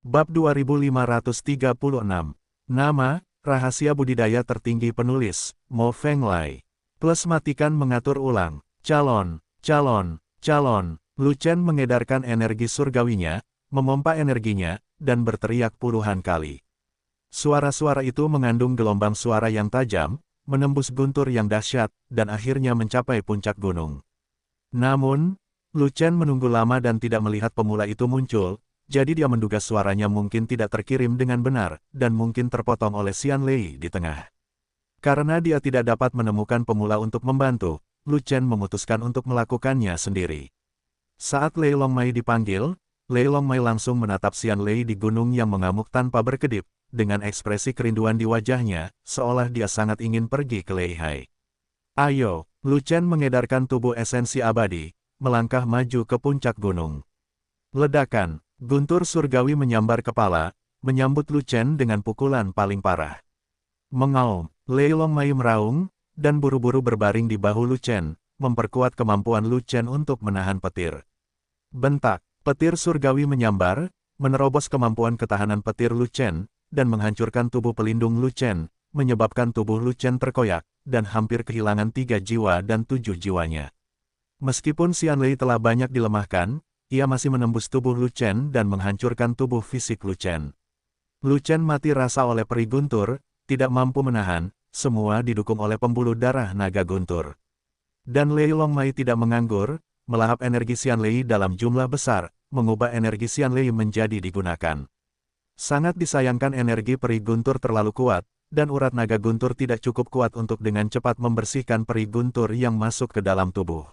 Bab 2536. Nama, rahasia budidaya tertinggi penulis, Mo Fenglai. Plus matikan mengatur ulang. Calon. Lu Chen mengedarkan energi surgawinya, memompa energinya, dan berteriak puluhan kali. Suara-suara itu mengandung gelombang suara yang tajam, menembus guntur yang dahsyat, dan akhirnya mencapai puncak gunung. Namun, Lu Chen menunggu lama dan tidak melihat pemula itu muncul, jadi dia menduga suaranya mungkin tidak terkirim dengan benar, dan mungkin terpotong oleh Xian Lei di tengah. Karena dia tidak dapat menemukan pemula untuk membantu, Lu Chen memutuskan untuk melakukannya sendiri. Saat Lei Longmai dipanggil, Lei Longmai langsung menatap Xian Lei di gunung yang mengamuk tanpa berkedip, dengan ekspresi kerinduan di wajahnya, seolah dia sangat ingin pergi ke Lei Hai. Ayo, Lu Chen mengedarkan tubuh esensi abadi, melangkah maju ke puncak gunung. Ledakan. Guntur surgawi menyambar kepala, menyambut Lu Chen dengan pukulan paling parah. Mengaum, Lei Longmai meraung, dan buru-buru berbaring di bahu Lu Chen, memperkuat kemampuan Lu Chen untuk menahan petir. Bentak, petir surgawi menyambar, menerobos kemampuan ketahanan petir Lu Chen, dan menghancurkan tubuh pelindung Lu Chen, menyebabkan tubuh Lu Chen terkoyak, dan hampir kehilangan 3 jiwa dan 7 jiwanya. Meskipun Xian Lei telah banyak dilemahkan, ia masih menembus tubuh Lu Chen dan menghancurkan tubuh fisik Lu Chen. Lu Chen mati rasa oleh peri guntur, tidak mampu menahan, semua didukung oleh pembuluh darah naga guntur. Dan Lei Longmai tidak menganggur, melahap energi Xian Lei dalam jumlah besar, mengubah energi Xian Lei menjadi digunakan. Sangat disayangkan energi peri guntur terlalu kuat, dan urat naga guntur tidak cukup kuat untuk dengan cepat membersihkan peri guntur yang masuk ke dalam tubuh.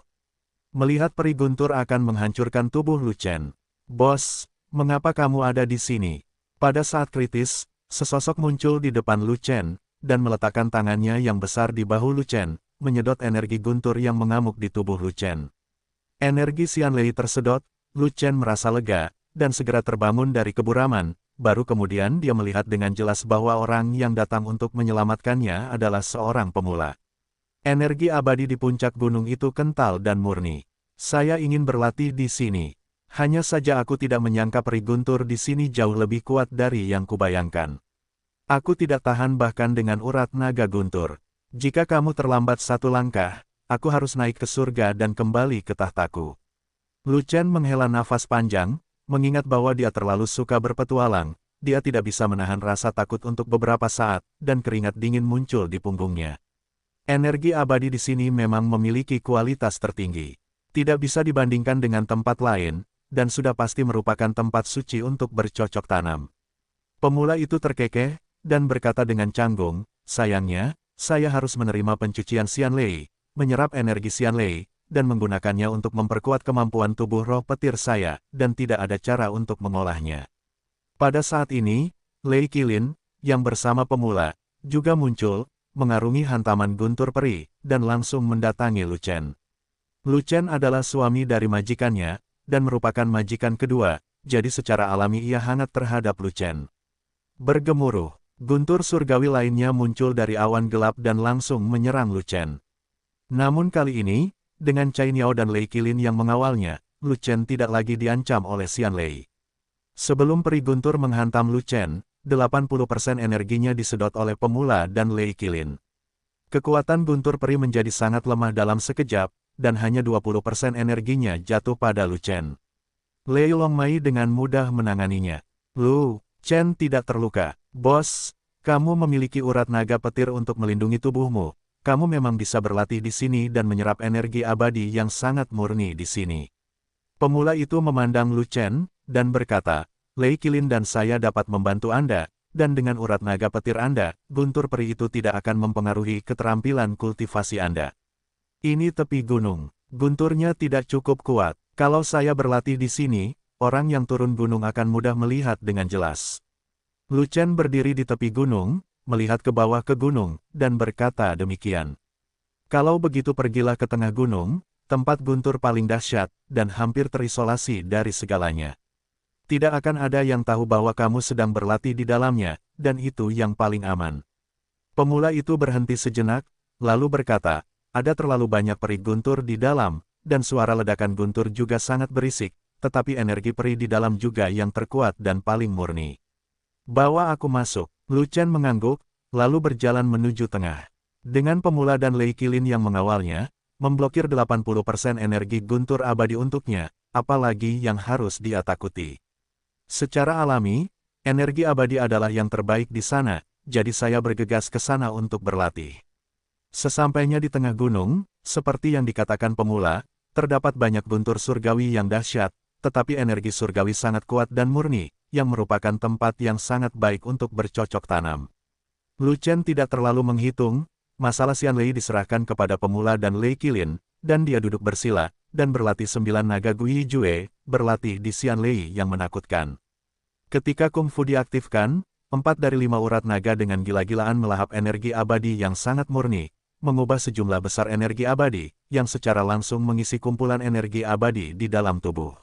Melihat peri guntur akan menghancurkan tubuh Lu Chen. Bos, mengapa kamu ada di sini? Pada saat kritis, sesosok muncul di depan Lu Chen, dan meletakkan tangannya yang besar di bahu Lu Chen, menyedot energi guntur yang mengamuk di tubuh Lu Chen. Energi Xian Lei tersedot, Lu Chen merasa lega, dan segera terbangun dari keburaman, baru kemudian dia melihat dengan jelas bahwa orang yang datang untuk menyelamatkannya adalah seorang pemula. Energi abadi di puncak gunung itu kental dan murni. Saya ingin berlatih di sini. Hanya saja aku tidak menyangka peri guntur di sini jauh lebih kuat dari yang kubayangkan. Aku tidak tahan bahkan dengan urat naga guntur. Jika kamu terlambat satu langkah, aku harus naik ke surga dan kembali ke tahtaku. Lu Chen menghela nafas panjang, mengingat bahwa dia terlalu suka berpetualang. Dia tidak bisa menahan rasa takut untuk beberapa saat, dan keringat dingin muncul di punggungnya. Energi abadi di sini memang memiliki kualitas tertinggi. Tidak bisa dibandingkan dengan tempat lain, dan sudah pasti merupakan tempat suci untuk bercocok tanam. Pemula itu terkekeh, dan berkata dengan canggung, sayangnya, saya harus menerima pencucian Xian Lei, menyerap energi Xian Lei, dan menggunakannya untuk memperkuat kemampuan tubuh roh petir saya, dan tidak ada cara untuk mengolahnya. Pada saat ini, Lei Qilin, yang bersama pemula, juga muncul, mengarungi hantaman guntur peri, dan langsung mendatangi Lu Chen. Lu Chen adalah suami dari majikannya, dan merupakan majikan kedua, jadi secara alami ia hangat terhadap Lu Chen. Bergemuruh, guntur surgawi lainnya muncul dari awan gelap dan langsung menyerang Lu Chen. Namun kali ini, dengan Cai Niao dan Lei Qilin yang mengawalnya, Lu Chen tidak lagi diancam oleh Xian Lei. Sebelum peri guntur menghantam Lu Chen, 80% energinya disedot oleh pemula dan Lei Qilin. Kekuatan guntur peri menjadi sangat lemah dalam sekejap, dan hanya 20% energinya jatuh pada Lu Chen. Lei Longmai dengan mudah menanganinya. Lu Chen tidak terluka. Bos, kamu memiliki urat naga petir untuk melindungi tubuhmu. Kamu memang bisa berlatih di sini dan menyerap energi abadi yang sangat murni di sini. Pemula itu memandang Lu Chen, dan berkata, Lei Qilin dan saya dapat membantu Anda, dan dengan urat naga petir Anda, guntur peri itu tidak akan mempengaruhi keterampilan kultivasi Anda. Ini tepi gunung, gunturnya tidak cukup kuat. Kalau saya berlatih di sini, orang yang turun gunung akan mudah melihat dengan jelas. Lu Chen berdiri di tepi gunung, melihat ke bawah ke gunung, dan berkata demikian. Kalau begitu pergilah ke tengah gunung, tempat guntur paling dahsyat, dan hampir terisolasi dari segalanya. Tidak akan ada yang tahu bahwa kamu sedang berlatih di dalamnya, dan itu yang paling aman. Pemula itu berhenti sejenak, lalu berkata, ada terlalu banyak peri guntur di dalam, dan suara ledakan guntur juga sangat berisik, tetapi energi peri di dalam juga yang terkuat dan paling murni. Bawa aku masuk. Lu Chen mengangguk, lalu berjalan menuju tengah. Dengan pemula dan Lei Qilin yang mengawalnya, memblokir 80% energi guntur abadi untuknya, apalagi yang harus dia takuti. Secara alami, energi abadi adalah yang terbaik di sana, jadi saya bergegas ke sana untuk berlatih. Sesampainya di tengah gunung, seperti yang dikatakan pemula, terdapat banyak guntur surgawi yang dahsyat, tetapi energi surgawi sangat kuat dan murni, yang merupakan tempat yang sangat baik untuk bercocok tanam. Lu Chen tidak terlalu menghitung, masalah Xian Lei diserahkan kepada pemula dan Lei Qilin, dan dia duduk bersila, dan berlatih 9 naga Gui Jue, berlatih di Xian Lei yang menakutkan. Ketika kungfu diaktifkan, 4 dari 5 urat naga dengan gila-gilaan melahap energi abadi yang sangat murni, mengubah sejumlah besar energi abadi, yang secara langsung mengisi kumpulan energi abadi di dalam tubuh.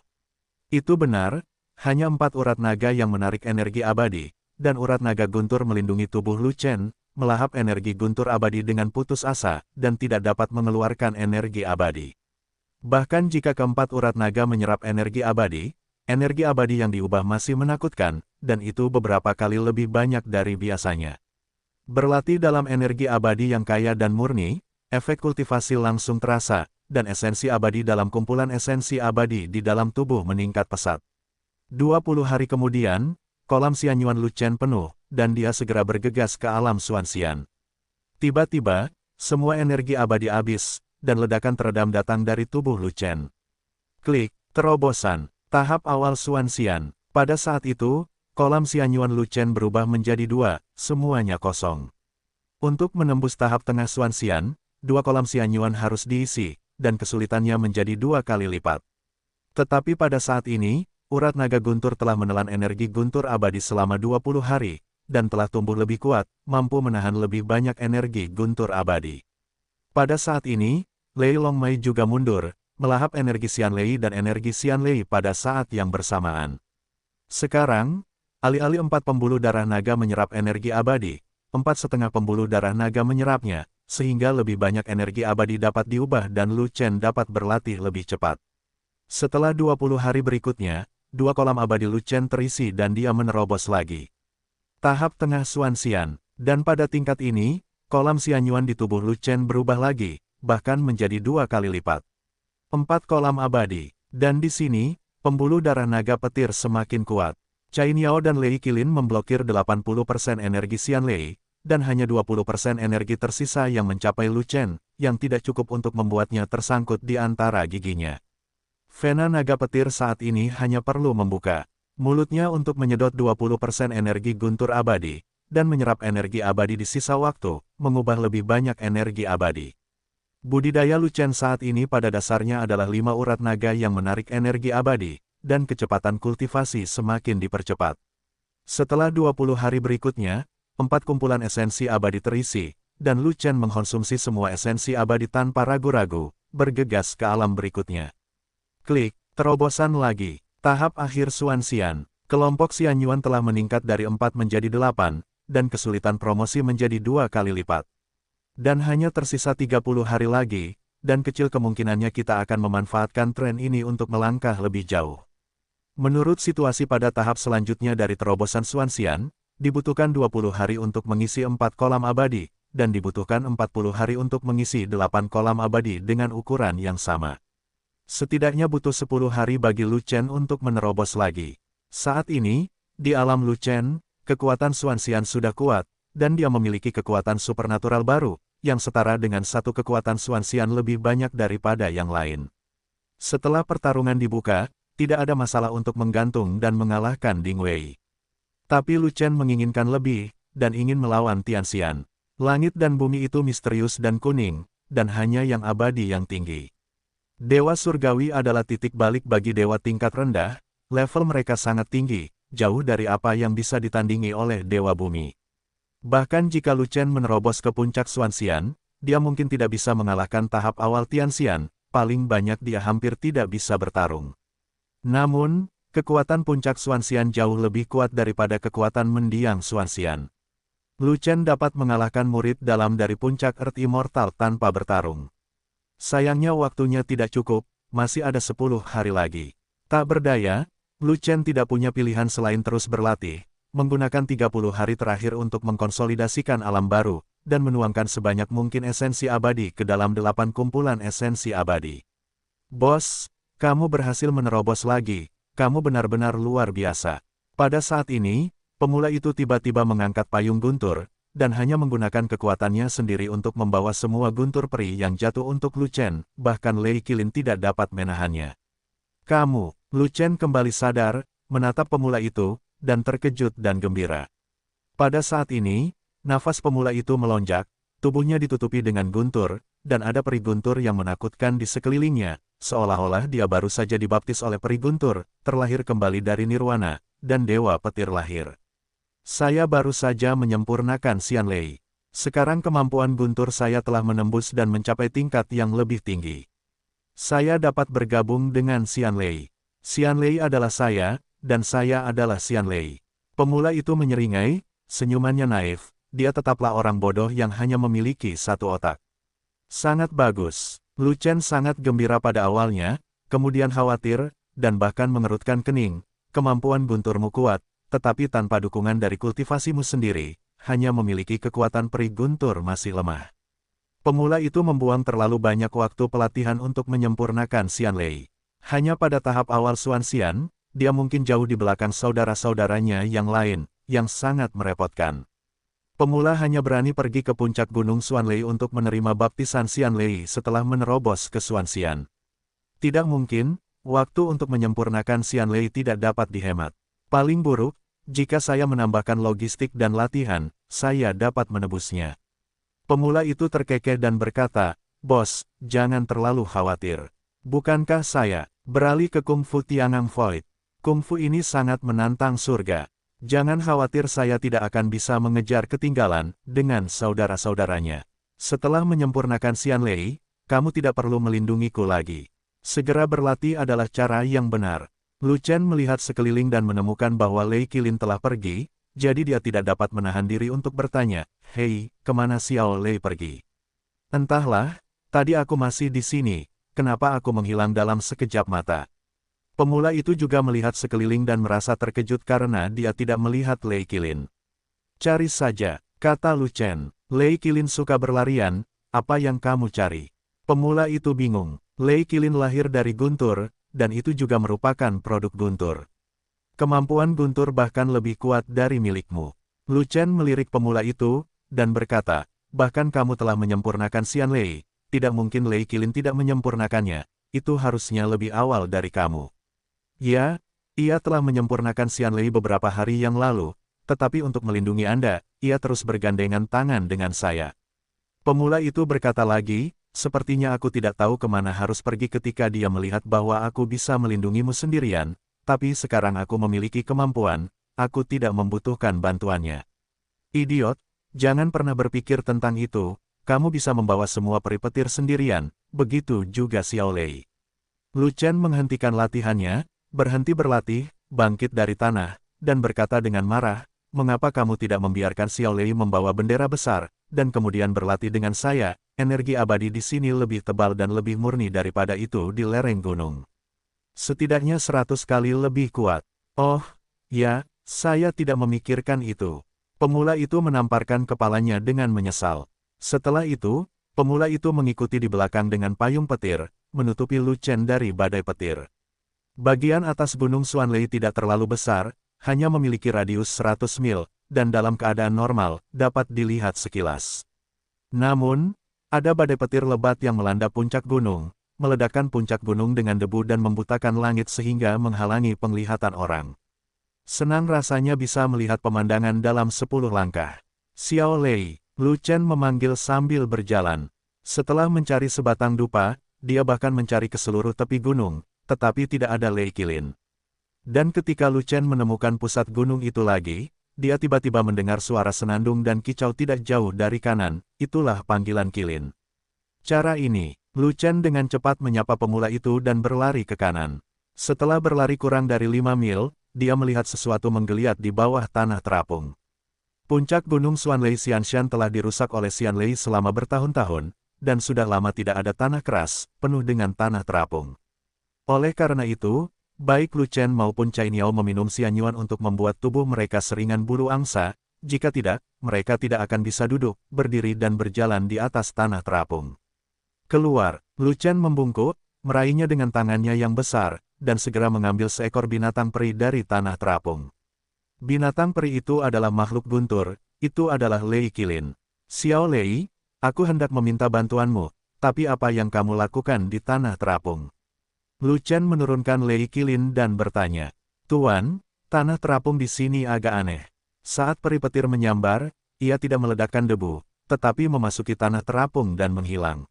Itu benar, hanya 4 urat naga yang menarik energi abadi, dan urat naga guntur melindungi tubuh Lu Chen, melahap energi guntur abadi dengan putus asa, dan tidak dapat mengeluarkan energi abadi. Bahkan jika keempat urat naga menyerap energi abadi yang diubah masih menakutkan, dan itu beberapa kali lebih banyak dari biasanya. Berlatih dalam energi abadi yang kaya dan murni, efek kultivasi langsung terasa, dan esensi abadi dalam kumpulan esensi abadi di dalam tubuh meningkat pesat. 20 hari kemudian, kolam Xianyuan Lu Chen penuh, dan dia segera bergegas ke alam Xuanxian. Tiba-tiba, semua energi abadi habis, dan ledakan teredam datang dari tubuh Lu Chen. Klik, terobosan, tahap awal Xuanxian. Pada saat itu, kolam Xianyuan Lu Chen berubah menjadi 2, semuanya kosong. Untuk menembus tahap tengah Xuanxian, 2 kolam Xianyuan harus diisi, dan kesulitannya menjadi 2 kali lipat. Tetapi pada saat ini, urat naga guntur telah menelan energi guntur abadi selama 20 hari, dan telah tumbuh lebih kuat, mampu menahan lebih banyak energi guntur abadi. Pada saat ini, Lei Longmei juga mundur, melahap energi Xian Lei dan energi Xian Lei pada saat yang bersamaan. Sekarang, alih-alih 4 pembuluh darah naga menyerap energi abadi, 4,5 pembuluh darah naga menyerapnya, sehingga lebih banyak energi abadi dapat diubah dan Lu Chen dapat berlatih lebih cepat. Setelah 20 hari berikutnya, 2 kolam abadi Lu Chen terisi dan dia menerobos lagi. Tahap tengah Xuanxian, dan pada tingkat ini, kolam Xianyuan di tubuh Lu Chen berubah lagi, bahkan menjadi 2 kali lipat. 4 kolam abadi, dan di sini, pembuluh darah naga petir semakin kuat. Cai Niao dan Lei Qilin memblokir 80% energi Xian Lei, dan hanya 20% energi tersisa yang mencapai Lu Chen, yang tidak cukup untuk membuatnya tersangkut di antara giginya. Vena naga petir saat ini hanya perlu membuka mulutnya untuk menyedot 20% energi guntur abadi, dan menyerap energi abadi di sisa waktu, mengubah lebih banyak energi abadi. Budidaya Lu Chen saat ini pada dasarnya adalah 5 urat naga yang menarik energi abadi, dan kecepatan kultivasi semakin dipercepat. Setelah 20 hari berikutnya, 4 kumpulan esensi abadi terisi, dan Lu Chen mengkonsumsi semua esensi abadi tanpa ragu-ragu, bergegas ke alam berikutnya. Klik, terobosan lagi. Tahap akhir Xuanxian. Kelompok Xianyuan telah meningkat dari 4 menjadi 8, dan kesulitan promosi menjadi 2 kali lipat. Dan hanya tersisa 30 hari lagi, dan kecil kemungkinannya kita akan memanfaatkan tren ini untuk melangkah lebih jauh. Menurut situasi pada tahap selanjutnya dari terobosan Xuanxian, dibutuhkan 20 hari untuk mengisi 4 kolam abadi, dan dibutuhkan 40 hari untuk mengisi 8 kolam abadi dengan ukuran yang sama. Setidaknya butuh 10 hari bagi Lu Chen untuk menerobos lagi. Saat ini, di alam Lu Chen, kekuatan Xuanxian sudah kuat, dan dia memiliki kekuatan supernatural baru, yang setara dengan satu kekuatan Xuanxian lebih banyak daripada yang lain. Setelah pertarungan dibuka, tidak ada masalah untuk menggantung dan mengalahkan Ding Wei. Tapi Lu Chen menginginkan lebih, dan ingin melawan Tianxian. Langit dan bumi itu misterius dan kuning, dan hanya yang abadi yang tinggi. Dewa surgawi adalah titik balik bagi dewa tingkat rendah, level mereka sangat tinggi, jauh dari apa yang bisa ditandingi oleh dewa bumi. Bahkan jika Lu Chen menerobos ke puncak Xuanxian, dia mungkin tidak bisa mengalahkan tahap awal Tianxian, paling banyak dia hampir tidak bisa bertarung. Namun, kekuatan puncak Xuanxian jauh lebih kuat daripada kekuatan mendiang Xuanxian. Lu Chen dapat mengalahkan murid dalam dari puncak Earth Immortal tanpa bertarung. Sayangnya waktunya tidak cukup, masih ada 10 hari lagi. Tak berdaya, Lu Chen tidak punya pilihan selain terus berlatih, menggunakan 30 hari terakhir untuk mengkonsolidasikan alam baru, dan menuangkan sebanyak mungkin esensi abadi ke dalam 8 kumpulan esensi abadi. Bos, kamu berhasil menerobos lagi, kamu benar-benar luar biasa. Pada saat ini, pemula itu tiba-tiba mengangkat payung guntur, dan hanya menggunakan kekuatannya sendiri untuk membawa semua guntur peri yang jatuh untuk Lu Chen, bahkan Lei Qilin tidak dapat menahannya. Kamu, Lu Chen kembali sadar, menatap pemula itu, dan terkejut dan gembira. Pada saat ini, nafas pemula itu melonjak, tubuhnya ditutupi dengan guntur, dan ada peri guntur yang menakutkan di sekelilingnya, seolah-olah dia baru saja dibaptis oleh peri guntur, terlahir kembali dari nirwana, dan dewa petir lahir. Saya baru saja menyempurnakan Xian Lei. Sekarang kemampuan guntur saya telah menembus dan mencapai tingkat yang lebih tinggi. Saya dapat bergabung dengan Xian Lei. Xian Lei adalah saya, dan saya adalah Xian Lei. Pemula itu menyeringai, senyumannya naif, dia tetaplah orang bodoh yang hanya memiliki satu otak. Sangat bagus. Lu Chen sangat gembira pada awalnya, kemudian khawatir, dan bahkan mengerutkan kening. Kemampuan gunturmu kuat, tetapi tanpa dukungan dari kultivasimu sendiri, hanya memiliki kekuatan peri guntur masih lemah. Pemula itu membuang terlalu banyak waktu pelatihan untuk menyempurnakan Xian Lei. Hanya pada tahap awal Xuanxian, dia mungkin jauh di belakang saudara-saudaranya yang lain, yang sangat merepotkan. Pemula hanya berani pergi ke puncak gunung Xuanlei untuk menerima baptisan Xian Lei setelah menerobos ke Xuanxian. Tidak mungkin, waktu untuk menyempurnakan Xian Lei tidak dapat dihemat. Paling buruk, jika saya menambahkan logistik dan latihan, saya dapat menebusnya. Pemula itu terkekeh dan berkata, "Bos, jangan terlalu khawatir. Bukankah saya beralih ke Kung Fu Tiangang Void? Kung Fu ini sangat menantang surga. Jangan khawatir, saya tidak akan bisa mengejar ketinggalan dengan saudara-saudaranya. Setelah menyempurnakan Xian Lei, kamu tidak perlu melindungiku lagi. Segera berlatih adalah cara yang benar." Lu Chen melihat sekeliling dan menemukan bahwa Lei Qilin telah pergi, jadi dia tidak dapat menahan diri untuk bertanya, "Hei, kemana Xiao Lei pergi?" "Entahlah, tadi aku masih di sini, kenapa aku menghilang dalam sekejap mata?" Pemula itu juga melihat sekeliling dan merasa terkejut karena dia tidak melihat Lei Qilin. "Cari saja," kata Lu Chen. "Lei Qilin suka berlarian, apa yang kamu cari?" Pemula itu bingung. Lei Qilin lahir dari guntur, dan itu juga merupakan produk guntur. Kemampuan guntur bahkan lebih kuat dari milikmu. Lu Chen melirik pemula itu, dan berkata, "Bahkan kamu telah menyempurnakan Xian Lei, tidak mungkin Lei Qilin tidak menyempurnakannya, itu harusnya lebih awal dari kamu." "Ya, ia telah menyempurnakan Xian Lei beberapa hari yang lalu, tetapi untuk melindungi Anda, ia terus bergandengan tangan dengan saya." Pemula itu berkata lagi, "Sepertinya aku tidak tahu kemana harus pergi ketika dia melihat bahwa aku bisa melindungimu sendirian, tapi sekarang aku memiliki kemampuan, aku tidak membutuhkan bantuannya." "Idiot, jangan pernah berpikir tentang itu, kamu bisa membawa semua peri petir sendirian, begitu juga Xiao Lei." Lu Chen menghentikan latihannya, berhenti berlatih, bangkit dari tanah, dan berkata dengan marah, "Mengapa kamu tidak membiarkan Xiao Lei membawa bendera besar, dan kemudian berlatih dengan saya? Energi abadi di sini lebih tebal dan lebih murni daripada itu di lereng gunung. Setidaknya 100 kali lebih kuat." "Oh, ya, saya tidak memikirkan itu." Pemula itu menamparkan kepalanya dengan menyesal. Setelah itu, pemula itu mengikuti di belakang dengan payung petir, menutupi Lu Chen dari badai petir. Bagian atas gunung Xuanlei tidak terlalu besar, hanya memiliki radius 100 mil, dan dalam keadaan normal, dapat dilihat sekilas. Namun, ada badai petir lebat yang melanda puncak gunung, meledakkan puncak gunung dengan debu dan membutakan langit sehingga menghalangi penglihatan orang. Senang rasanya bisa melihat pemandangan dalam 10 langkah. "Xiao Lei," Lu Chen memanggil sambil berjalan. Setelah mencari sebatang dupa, dia bahkan mencari ke seluruh tepi gunung, tetapi tidak ada Lei Qilin. Dan ketika Lu Chen menemukan pusat gunung itu lagi, dia tiba-tiba mendengar suara senandung dan kicau tidak jauh dari kanan, itulah panggilan Qilin. Cara ini, Lu Chen dengan cepat menyapa pemula itu dan berlari ke kanan. Setelah berlari kurang dari 5 mil, dia melihat sesuatu menggeliat di bawah tanah terapung. Puncak gunung Xuanlei Xianshan telah dirusak oleh Xian Lei selama bertahun-tahun, dan sudah lama tidak ada tanah keras, penuh dengan tanah terapung. Oleh karena itu, Baik Lu Chen maupun Cai Niao meminum sianyuan untuk membuat tubuh mereka seringan bulu angsa, jika tidak, mereka tidak akan bisa duduk, berdiri dan berjalan di atas tanah terapung. Keluar, Lu Chen membungkuk, meraihnya dengan tangannya yang besar, dan segera mengambil seekor binatang peri dari tanah terapung. Binatang peri itu adalah makhluk guntur, itu adalah Lei Qilin. Xiao Lei, aku hendak meminta bantuanmu, tapi apa yang kamu lakukan di tanah terapung? Lu Chen menurunkan Lei Qilin dan bertanya, Tuan, tanah terapung di sini agak aneh. Saat peri petir menyambar, ia tidak meledakkan debu, tetapi memasuki tanah terapung dan menghilang.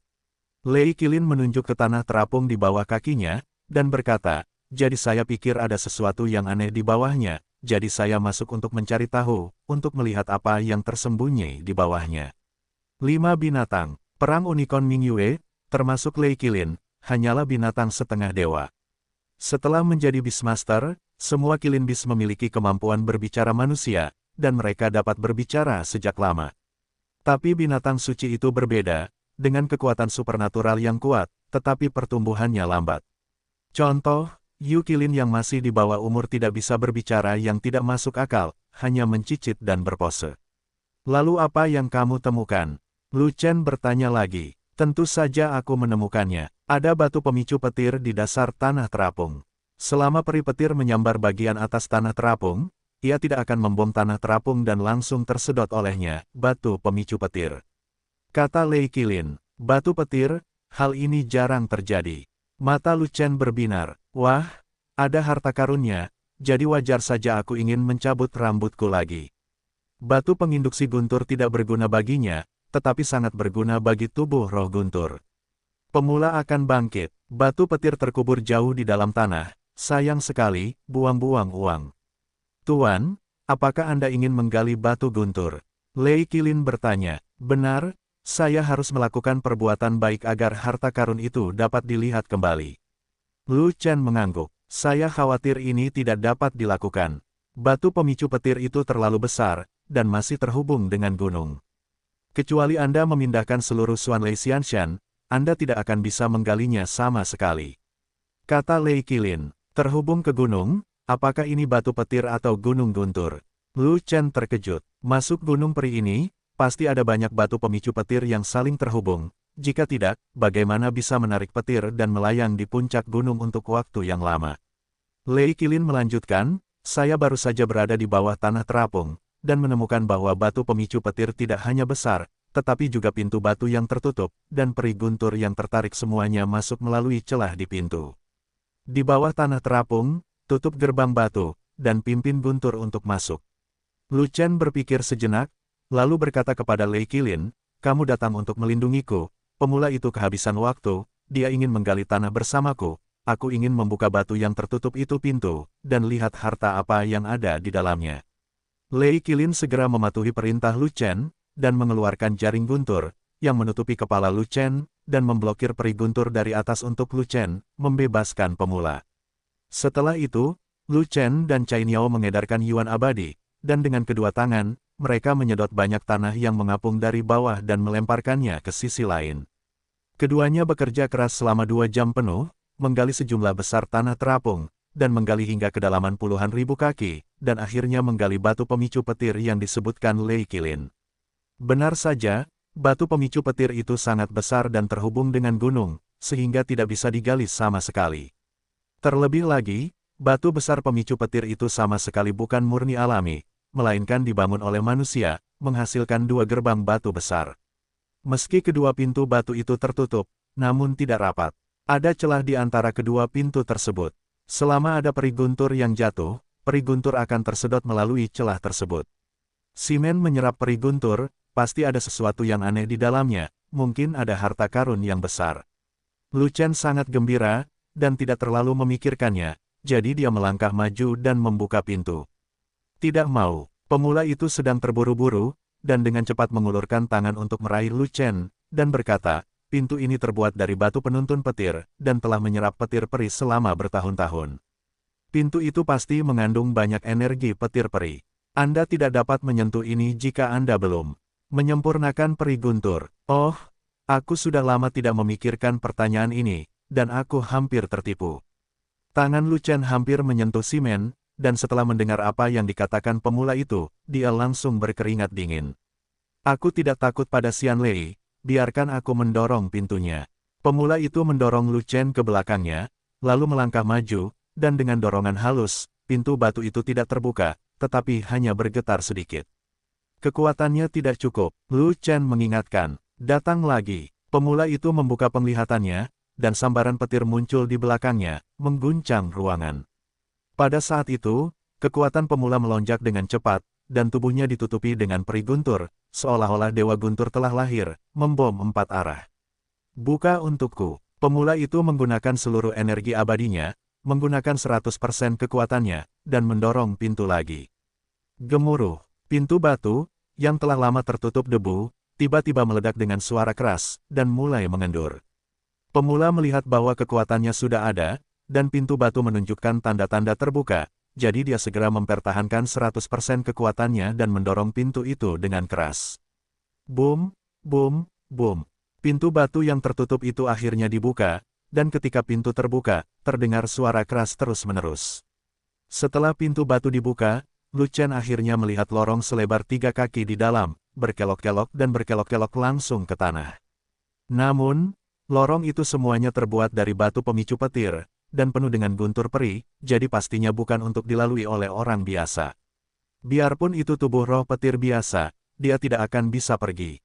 Lei Qilin menunjuk ke tanah terapung di bawah kakinya, dan berkata, jadi saya pikir ada sesuatu yang aneh di bawahnya, jadi saya masuk untuk mencari tahu, untuk melihat apa yang tersembunyi di bawahnya. 5 binatang, perang unicorn Mingyue, termasuk Lei Qilin, hanyalah binatang setengah dewa. Setelah menjadi Beastmaster, semua Qilin Beast memiliki kemampuan berbicara manusia, dan mereka dapat berbicara sejak lama. Tapi binatang suci itu berbeda, dengan kekuatan supernatural yang kuat, tetapi pertumbuhannya lambat. Contoh, Yu Qilin yang masih di bawah umur tidak bisa berbicara yang tidak masuk akal, hanya mencicit dan berpose. Lalu apa yang kamu temukan? Lu Chen bertanya lagi. Tentu saja aku menemukannya. Ada batu pemicu petir di dasar tanah terapung. Selama peri petir menyambar bagian atas tanah terapung, ia tidak akan membom tanah terapung dan langsung tersedot olehnya, batu pemicu petir. Kata Lei Qilin, batu petir, hal ini jarang terjadi. Mata Lu Chen berbinar, wah, ada harta karunnya, jadi wajar saja aku ingin mencabut rambutku lagi. Batu penginduksi guntur tidak berguna baginya, tetapi sangat berguna bagi tubuh roh guntur. Pemula akan bangkit, batu petir terkubur jauh di dalam tanah, sayang sekali, buang-buang uang. Tuan, apakah Anda ingin menggali batu guntur? Lei Qilin bertanya, benar, saya harus melakukan perbuatan baik agar harta karun itu dapat dilihat kembali. Lu Chen mengangguk, saya khawatir ini tidak dapat dilakukan. Batu pemicu petir itu terlalu besar, dan masih terhubung dengan gunung. Kecuali Anda memindahkan seluruh Xuan Lei Xianshan, Anda tidak akan bisa menggalinya sama sekali. Kata Lei Qilin, terhubung ke gunung, apakah ini batu petir atau gunung guntur? Lu Chen terkejut, masuk gunung peri ini, pasti ada banyak batu pemicu petir yang saling terhubung, jika tidak, bagaimana bisa menarik petir dan melayang di puncak gunung untuk waktu yang lama. Lei Qilin melanjutkan, saya baru saja berada di bawah tanah terapung, dan menemukan bahwa batu pemicu petir tidak hanya besar, tetapi juga pintu batu yang tertutup, dan peri guntur yang tertarik semuanya masuk melalui celah di pintu. Di bawah tanah terapung, tutup gerbang batu, dan pimpin guntur untuk masuk. Lu Chen berpikir sejenak, lalu berkata kepada Lei Qilin, kamu datang untuk melindungiku, pemula itu kehabisan waktu, dia ingin menggali tanah bersamaku, aku ingin membuka batu yang tertutup itu pintu, dan lihat harta apa yang ada di dalamnya. Lei Qilin segera mematuhi perintah Lu Chen, dan mengeluarkan jaring guntur, yang menutupi kepala Lu Chen, dan memblokir peri guntur dari atas untuk Lu Chen, membebaskan pemula. Setelah itu, Lu Chen dan Cai Niao mengedarkan yuan abadi, dan dengan kedua tangan, mereka menyedot banyak tanah yang mengapung dari bawah dan melemparkannya ke sisi lain. Keduanya bekerja keras selama 2 jam penuh, menggali sejumlah besar tanah terapung, dan menggali hingga kedalaman puluhan ribu kaki, dan akhirnya menggali batu pemicu petir yang disebutkan Lei Qilin. Benar saja, batu pemicu petir itu sangat besar dan terhubung dengan gunung, sehingga tidak bisa digali sama sekali. Terlebih lagi, batu besar pemicu petir itu sama sekali bukan murni alami, melainkan dibangun oleh manusia, menghasilkan 2 gerbang batu besar. Meski kedua pintu batu itu tertutup, namun tidak rapat. Ada celah di antara kedua pintu tersebut. Selama ada peri guntur yang jatuh, peri guntur akan tersedot melalui celah tersebut. Simen menyerap peri guntur, pasti ada sesuatu yang aneh di dalamnya, mungkin ada harta karun yang besar. Lu Chen sangat gembira, dan tidak terlalu memikirkannya, jadi dia melangkah maju dan membuka pintu. Tidak mau, pemula itu sedang terburu-buru, dan dengan cepat mengulurkan tangan untuk meraih Lu Chen, dan berkata, pintu ini terbuat dari batu penuntun petir, dan telah menyerap petir peri selama bertahun-tahun. Pintu itu pasti mengandung banyak energi petir peri. Anda tidak dapat menyentuh ini jika Anda belum menyempurnakan peri guntur. Oh, aku sudah lama tidak memikirkan pertanyaan ini, dan aku hampir tertipu. Tangan Lu Chen hampir menyentuh simen, dan setelah mendengar apa yang dikatakan pemula itu, dia langsung berkeringat dingin. Aku tidak takut pada Xian Lei, biarkan aku mendorong pintunya. Pemula itu mendorong Lu Chen ke belakangnya, lalu melangkah maju, dan dengan dorongan halus, pintu batu itu tidak terbuka, tetapi hanya bergetar sedikit. Kekuatannya tidak cukup, Lu Chen mengingatkan. Datang lagi. Pemula itu membuka penglihatannya, dan sambaran petir muncul di belakangnya, mengguncang ruangan. Pada saat itu, kekuatan pemula melonjak dengan cepat, dan tubuhnya ditutupi dengan peri guntur, seolah-olah Dewa Guntur telah lahir, membom 4 arah. Buka untukku. Pemula itu menggunakan seluruh energi abadinya, menggunakan 100% kekuatannya, dan mendorong pintu lagi. Gemuruh. Pintu batu, yang telah lama tertutup debu, tiba-tiba meledak dengan suara keras, dan mulai mengendur. Pemula melihat bahwa kekuatannya sudah ada, dan pintu batu menunjukkan tanda-tanda terbuka, jadi dia segera mempertahankan 100% kekuatannya dan mendorong pintu itu dengan keras. Boom, boom, boom. Pintu batu yang tertutup itu akhirnya dibuka, dan ketika pintu terbuka, terdengar suara keras terus-menerus. Setelah pintu batu dibuka, Lu Chen akhirnya melihat lorong selebar 3 kaki di dalam, berkelok-kelok dan berkelok-kelok langsung ke tanah. Namun, lorong itu semuanya terbuat dari batu pemicu petir, dan penuh dengan guntur peri, jadi pastinya bukan untuk dilalui oleh orang biasa. Biarpun itu tubuh roh petir biasa, dia tidak akan bisa pergi.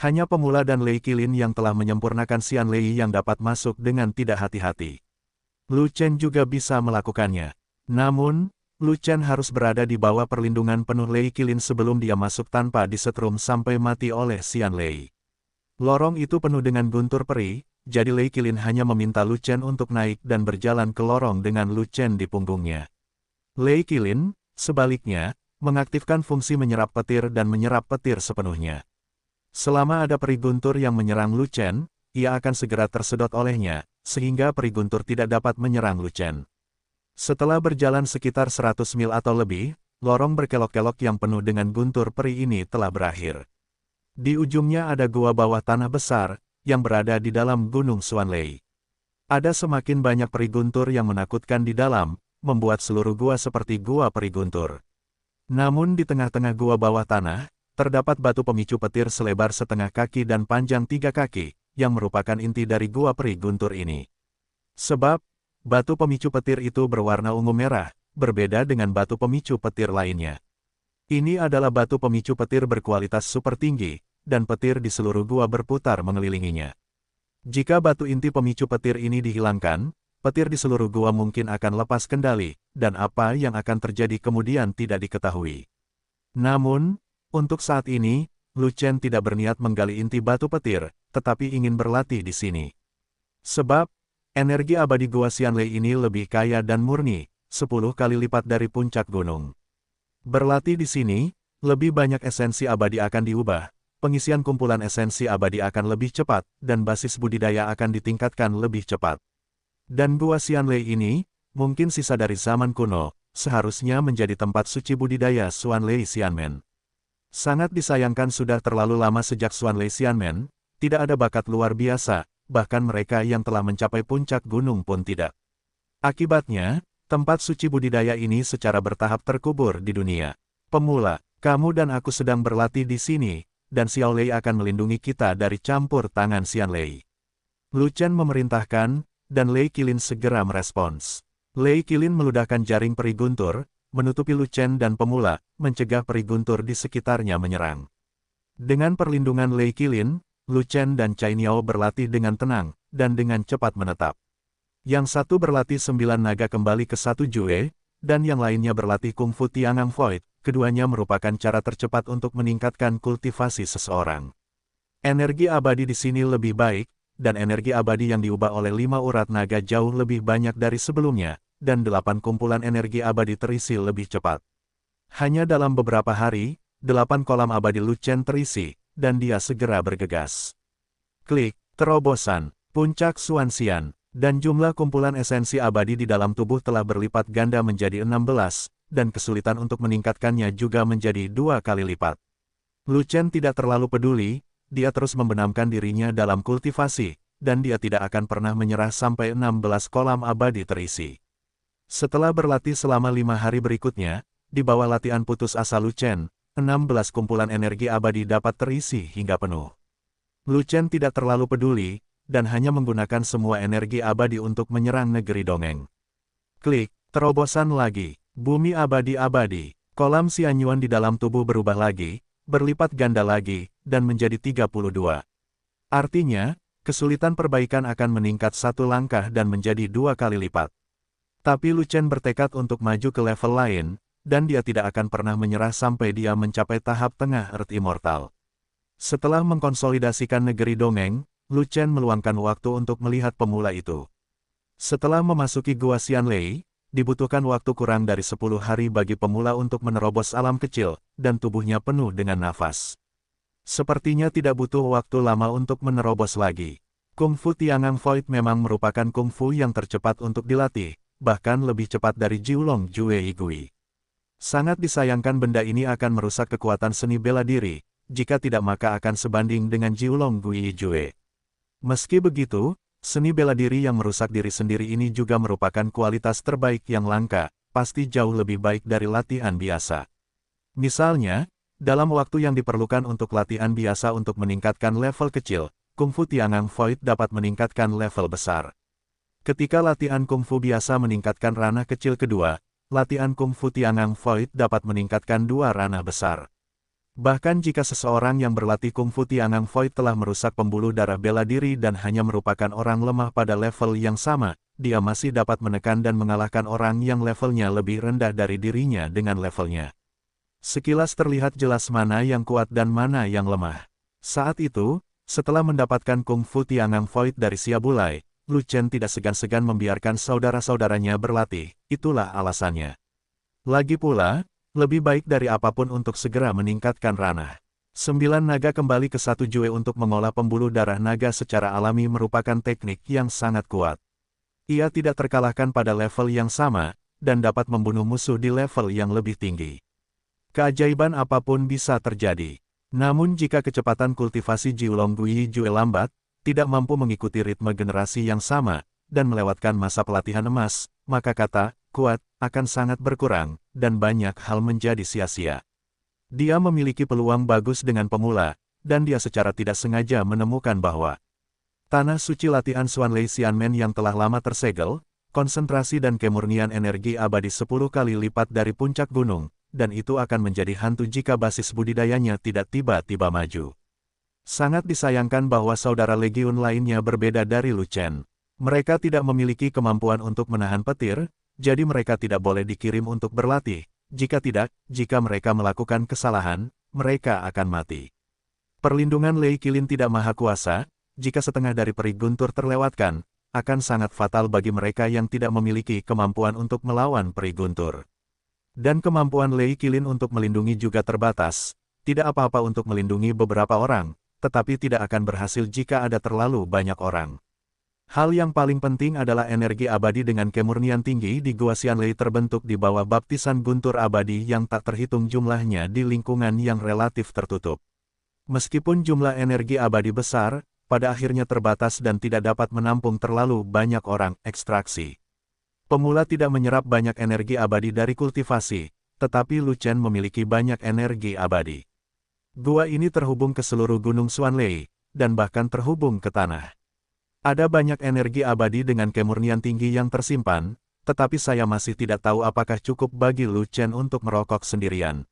Hanya pemula dan Lei Qilin yang telah menyempurnakan Xian Lei yang dapat masuk dengan tidak hati-hati. Lu Chen juga bisa melakukannya. Namun, Lu Chen harus berada di bawah perlindungan penuh Lei Qilin sebelum dia masuk tanpa disetrum sampai mati oleh Xian Lei. Lorong itu penuh dengan guntur peri, jadi Lei Qilin hanya meminta Lu Chen untuk naik dan berjalan ke lorong dengan Lu Chen di punggungnya. Lei Qilin, sebaliknya, mengaktifkan fungsi menyerap petir dan menyerap petir sepenuhnya. Selama ada peri guntur yang menyerang Lu Chen, ia akan segera tersedot olehnya, sehingga peri guntur tidak dapat menyerang Lu Chen. Setelah berjalan sekitar 100 mil atau lebih, lorong berkelok-kelok yang penuh dengan guntur peri ini telah berakhir. Di ujungnya ada gua bawah tanah besar, yang berada di dalam Gunung Xuanlei. Ada semakin banyak peri guntur yang menakutkan di dalam, membuat seluruh gua seperti gua peri guntur. Namun di tengah-tengah gua bawah tanah, terdapat batu pemicu petir selebar setengah kaki dan panjang 3 kaki, yang merupakan inti dari gua peri guntur ini. Sebab, batu pemicu petir itu berwarna ungu merah, berbeda dengan batu pemicu petir lainnya. Ini adalah batu pemicu petir berkualitas super tinggi, dan petir di seluruh gua berputar mengelilinginya. Jika batu inti pemicu petir ini dihilangkan, petir di seluruh gua mungkin akan lepas kendali, dan apa yang akan terjadi kemudian tidak diketahui. Namun, untuk saat ini, Lu Chen tidak berniat menggali inti batu petir, tetapi ingin berlatih di sini. Sebab, energi abadi gua Xianlei ini lebih kaya dan murni, 10 kali lipat dari puncak gunung. Berlatih di sini, lebih banyak esensi abadi akan diubah, pengisian kumpulan esensi abadi akan lebih cepat, dan basis budidaya akan ditingkatkan lebih cepat. Dan gua Xianlei ini, mungkin sisa dari zaman kuno, seharusnya menjadi tempat suci budidaya Xuanlei Xianmen. Sangat disayangkan sudah terlalu lama sejak Xuanlei Xianmen, tidak ada bakat luar biasa, bahkan mereka yang telah mencapai puncak gunung pun tidak. Akibatnya, tempat suci budidaya ini secara bertahap terkubur di dunia. Pemula, kamu dan aku sedang berlatih di sini, dan Xiao Lei akan melindungi kita dari campur tangan Xianlei. Lu Chen memerintahkan, dan Lei Qilin segera merespons. Lei Qilin meludahkan jaring peri guntur, menutupi Lu Chen dan pemula, mencegah peri guntur di sekitarnya menyerang. Dengan perlindungan Lei Qilin, Lu Chen dan Cai Niao berlatih dengan tenang, dan dengan cepat menetap. Yang satu berlatih 9 naga kembali ke 1 Jue, dan yang lainnya berlatih Kung Fu Tiangang Void, keduanya merupakan cara tercepat untuk meningkatkan kultivasi seseorang. Energi abadi di sini lebih baik, dan energi abadi yang diubah oleh 5 urat naga jauh lebih banyak dari sebelumnya, dan 8 kumpulan energi abadi terisi lebih cepat. Hanya dalam beberapa hari, 8 kolam abadi Lu Chen terisi, dan dia segera bergegas. Klik, terobosan, puncak Xuanxian, dan jumlah kumpulan esensi abadi di dalam tubuh telah berlipat ganda menjadi 16, dan kesulitan untuk meningkatkannya juga menjadi 2 kali lipat. Lu Chen tidak terlalu peduli, dia terus membenamkan dirinya dalam kultivasi, dan dia tidak akan pernah menyerah sampai 16 kolam abadi terisi. Setelah berlatih selama 5 hari berikutnya, di bawah latihan putus asa Lu Chen, 16 kumpulan energi abadi dapat terisi hingga penuh. Lu Chen tidak terlalu peduli, dan hanya menggunakan semua energi abadi untuk menyerang negeri dongeng. Klik, terobosan lagi, bumi abadi-abadi, kolam Xianyuan di dalam tubuh berubah lagi, berlipat ganda lagi, dan menjadi 32. Artinya, kesulitan perbaikan akan meningkat 1 langkah dan menjadi 2 kali lipat. Tapi Lu Chen bertekad untuk maju ke level lain, dan dia tidak akan pernah menyerah sampai dia mencapai tahap tengah Earth Immortal. Setelah mengkonsolidasikan negeri dongeng, Lu Chen meluangkan waktu untuk melihat pemula itu. Setelah memasuki Gua Xianlei, dibutuhkan waktu kurang dari 10 hari bagi pemula untuk menerobos alam kecil, dan tubuhnya penuh dengan nafas. Sepertinya tidak butuh waktu lama untuk menerobos lagi. Kung Fu Tiangang Void memang merupakan Kung Fu yang tercepat untuk dilatih, bahkan lebih cepat dari Jiulong Jue Igui. Sangat disayangkan benda ini akan merusak kekuatan seni bela diri, jika tidak maka akan sebanding dengan Jiulong Gui Jue. Meski begitu, seni bela diri yang merusak diri sendiri ini juga merupakan kualitas terbaik yang langka, pasti jauh lebih baik dari latihan biasa. Misalnya, dalam waktu yang diperlukan untuk latihan biasa untuk meningkatkan level kecil, Kung Fu Tiangang Void dapat meningkatkan level besar. Ketika latihan Kung Fu biasa meningkatkan ranah kecil kedua, latihan Kung Fu Tiangang Void dapat meningkatkan 2 ranah besar. Bahkan jika seseorang yang berlatih Kung Fu Tiangang Void telah merusak pembuluh darah bela diri dan hanya merupakan orang lemah pada level yang sama, dia masih dapat menekan dan mengalahkan orang yang levelnya lebih rendah dari dirinya dengan levelnya. Sekilas terlihat jelas mana yang kuat dan mana yang lemah. Saat itu, setelah mendapatkan Kung Fu Tiangang Void dari Siabulai, Lu Chen tidak segan-segan membiarkan saudara-saudaranya berlatih, itulah alasannya. Lagi pula, lebih baik dari apapun untuk segera meningkatkan ranah. 9 naga kembali ke 1 Jue untuk mengolah pembuluh darah naga secara alami merupakan teknik yang sangat kuat. Ia tidak terkalahkan pada level yang sama, dan dapat membunuh musuh di level yang lebih tinggi. Keajaiban apapun bisa terjadi. Namun jika kecepatan kultivasi Jiulong Gui Jue lambat, tidak mampu mengikuti ritme generasi yang sama, dan melewatkan masa pelatihan emas, maka kata kuat akan sangat berkurang, dan banyak hal menjadi sia-sia. Dia memiliki peluang bagus dengan pemula, dan dia secara tidak sengaja menemukan bahwa tanah suci latihan Xuanlei Xianmen yang telah lama tersegel, konsentrasi dan kemurnian energi abadi 10 kali lipat dari puncak gunung, dan itu akan menjadi hantu jika basis budidayanya tidak tiba-tiba maju. Sangat disayangkan bahwa saudara legiun lainnya berbeda dari Lu Chen. Mereka tidak memiliki kemampuan untuk menahan petir, jadi mereka tidak boleh dikirim untuk berlatih. Jika tidak, jika mereka melakukan kesalahan, mereka akan mati. Perlindungan Lei Qilin tidak maha kuasa, jika setengah dari peri guntur terlewatkan, akan sangat fatal bagi mereka yang tidak memiliki kemampuan untuk melawan peri guntur. Dan kemampuan Lei Qilin untuk melindungi juga terbatas, tidak apa-apa untuk melindungi beberapa orang, tetapi tidak akan berhasil jika ada terlalu banyak orang. Hal yang paling penting adalah energi abadi dengan kemurnian tinggi di Gua Xianlei terbentuk di bawah baptisan guntur abadi yang tak terhitung jumlahnya di lingkungan yang relatif tertutup. Meskipun jumlah energi abadi besar, pada akhirnya terbatas dan tidak dapat menampung terlalu banyak orang ekstraksi. Pemula tidak menyerap banyak energi abadi dari kultivasi, tetapi Lu Chen memiliki banyak energi abadi. Gua ini terhubung ke seluruh gunung Xuanlei, dan bahkan terhubung ke tanah. Ada banyak energi abadi dengan kemurnian tinggi yang tersimpan, tetapi saya masih tidak tahu apakah cukup bagi Lu Chen untuk merokok sendirian.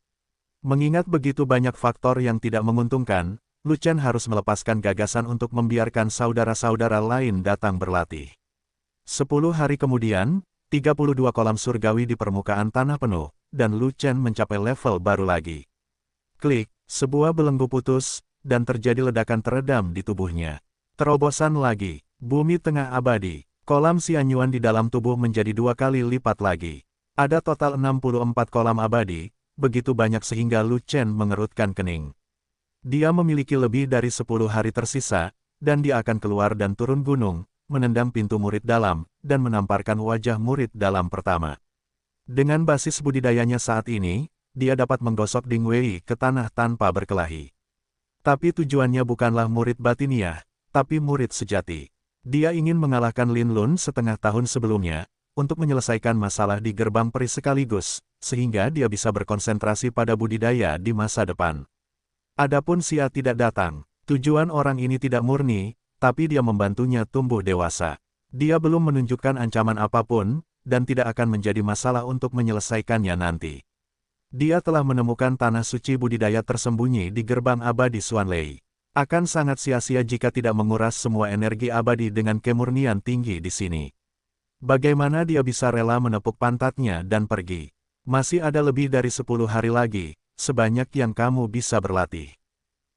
Mengingat begitu banyak faktor yang tidak menguntungkan, Lu Chen harus melepaskan gagasan untuk membiarkan saudara-saudara lain datang berlatih. 10 hari kemudian, 32 kolam surgawi di permukaan tanah penuh, dan Lu Chen mencapai level baru lagi. Klik, sebuah belenggu putus, dan terjadi ledakan teredam di tubuhnya. Terobosan lagi, bumi tengah abadi, kolam Xianyuan di dalam tubuh menjadi 2 kali lipat lagi. Ada total 64 kolam abadi, begitu banyak sehingga Lu Chen mengerutkan kening. Dia memiliki lebih dari 10 hari tersisa, dan dia akan keluar dan turun gunung, menendang pintu murid dalam, dan menamparkan wajah murid dalam pertama. Dengan basis budidayanya saat ini, dia dapat menggosok Ding Wei ke tanah tanpa berkelahi. Tapi tujuannya bukanlah murid batiniah, tapi murid sejati. Dia ingin mengalahkan Lin Lun setengah tahun sebelumnya, untuk menyelesaikan masalah di gerbang peri sekaligus, sehingga dia bisa berkonsentrasi pada budidaya di masa depan. Adapun Xia tidak datang, tujuan orang ini tidak murni, tapi dia membantunya tumbuh dewasa. Dia belum menunjukkan ancaman apapun, dan tidak akan menjadi masalah untuk menyelesaikannya nanti. Dia telah menemukan tanah suci budidaya tersembunyi di gerbang abadi Xuanlei. Akan sangat sia-sia jika tidak menguras semua energi abadi dengan kemurnian tinggi di sini. Bagaimana dia bisa rela menepuk pantatnya dan pergi? Masih ada lebih dari 10 hari lagi, sebanyak yang kamu bisa berlatih.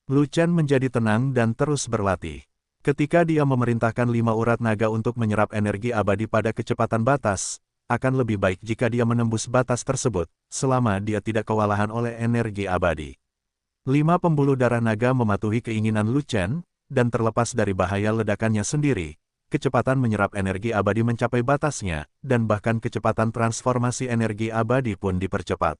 Lu Chen menjadi tenang dan terus berlatih. Ketika dia memerintahkan 5 urat naga untuk menyerap energi abadi pada kecepatan batas, akan lebih baik jika dia menembus batas tersebut, selama dia tidak kewalahan oleh energi abadi. 5 pembuluh darah naga mematuhi keinginan Lu Chen, dan terlepas dari bahaya ledakannya sendiri, kecepatan menyerap energi abadi mencapai batasnya, dan bahkan kecepatan transformasi energi abadi pun dipercepat.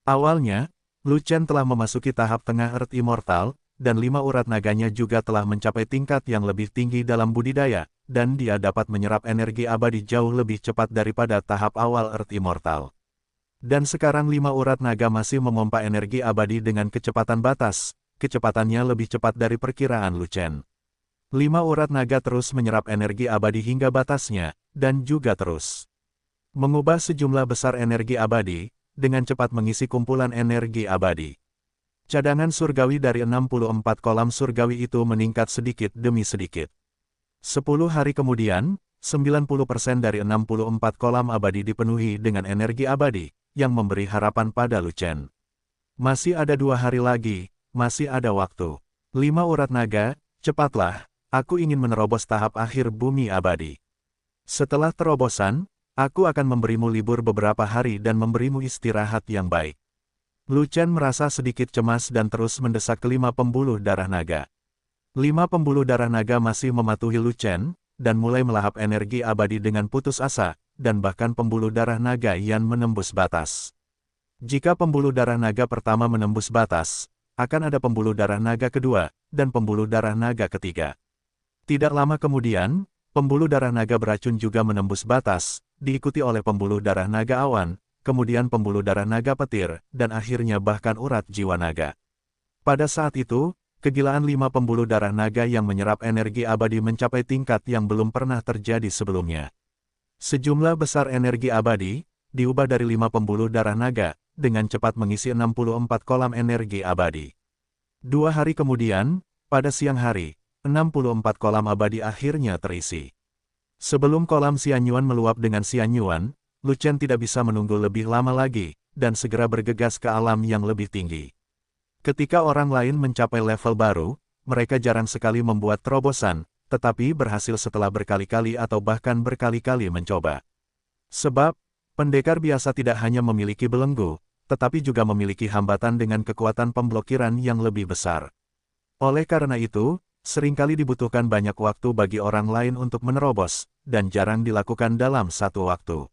Awalnya, Lu Chen telah memasuki tahap tengah Earth Immortal, dan 5 urat naganya juga telah mencapai tingkat yang lebih tinggi dalam budidaya, dan dia dapat menyerap energi abadi jauh lebih cepat daripada tahap awal Earth Immortal. Dan sekarang 5 urat naga masih memompa energi abadi dengan kecepatan batas, kecepatannya lebih cepat dari perkiraan Lu Chen. 5 urat naga terus menyerap energi abadi hingga batasnya, dan juga terus mengubah sejumlah besar energi abadi, dengan cepat mengisi kumpulan energi abadi. Cadangan surgawi dari 64 kolam surgawi itu meningkat sedikit demi sedikit. 10 hari kemudian, 90% dari 64 kolam abadi dipenuhi dengan energi abadi, yang memberi harapan pada Lu Chen. Masih ada 2 hari lagi, masih ada waktu. 5 urat naga, cepatlah, aku ingin menerobos tahap akhir bumi abadi. Setelah terobosan, aku akan memberimu libur beberapa hari dan memberimu istirahat yang baik. Lu Chen merasa sedikit cemas dan terus mendesak ke-5 pembuluh darah naga. 5 pembuluh darah naga masih mematuhi Lu Chen, dan mulai melahap energi abadi dengan putus asa, dan bahkan pembuluh darah naga yang menembus batas. Jika pembuluh darah naga pertama menembus batas, akan ada pembuluh darah naga kedua, dan pembuluh darah naga ketiga. Tidak lama kemudian, pembuluh darah naga beracun juga menembus batas, diikuti oleh pembuluh darah naga awan, kemudian pembuluh darah naga petir, dan akhirnya bahkan urat jiwa naga. Pada saat itu, kegilaan 5 pembuluh darah naga yang menyerap energi abadi mencapai tingkat yang belum pernah terjadi sebelumnya. Sejumlah besar energi abadi, diubah dari 5 pembuluh darah naga, dengan cepat mengisi 64 kolam energi abadi. 2 hari kemudian, pada siang hari, 64 kolam abadi akhirnya terisi. Sebelum kolam Xianyuan meluap dengan Xianyuan, Lu Chen tidak bisa menunggu lebih lama lagi, dan segera bergegas ke alam yang lebih tinggi. Ketika orang lain mencapai level baru, mereka jarang sekali membuat terobosan, tetapi berhasil setelah berkali-kali atau bahkan berkali-kali mencoba. Sebab, pendekar biasa tidak hanya memiliki belenggu, tetapi juga memiliki hambatan dengan kekuatan pemblokiran yang lebih besar. Oleh karena itu, seringkali dibutuhkan banyak waktu bagi orang lain untuk menerobos, dan jarang dilakukan dalam satu waktu.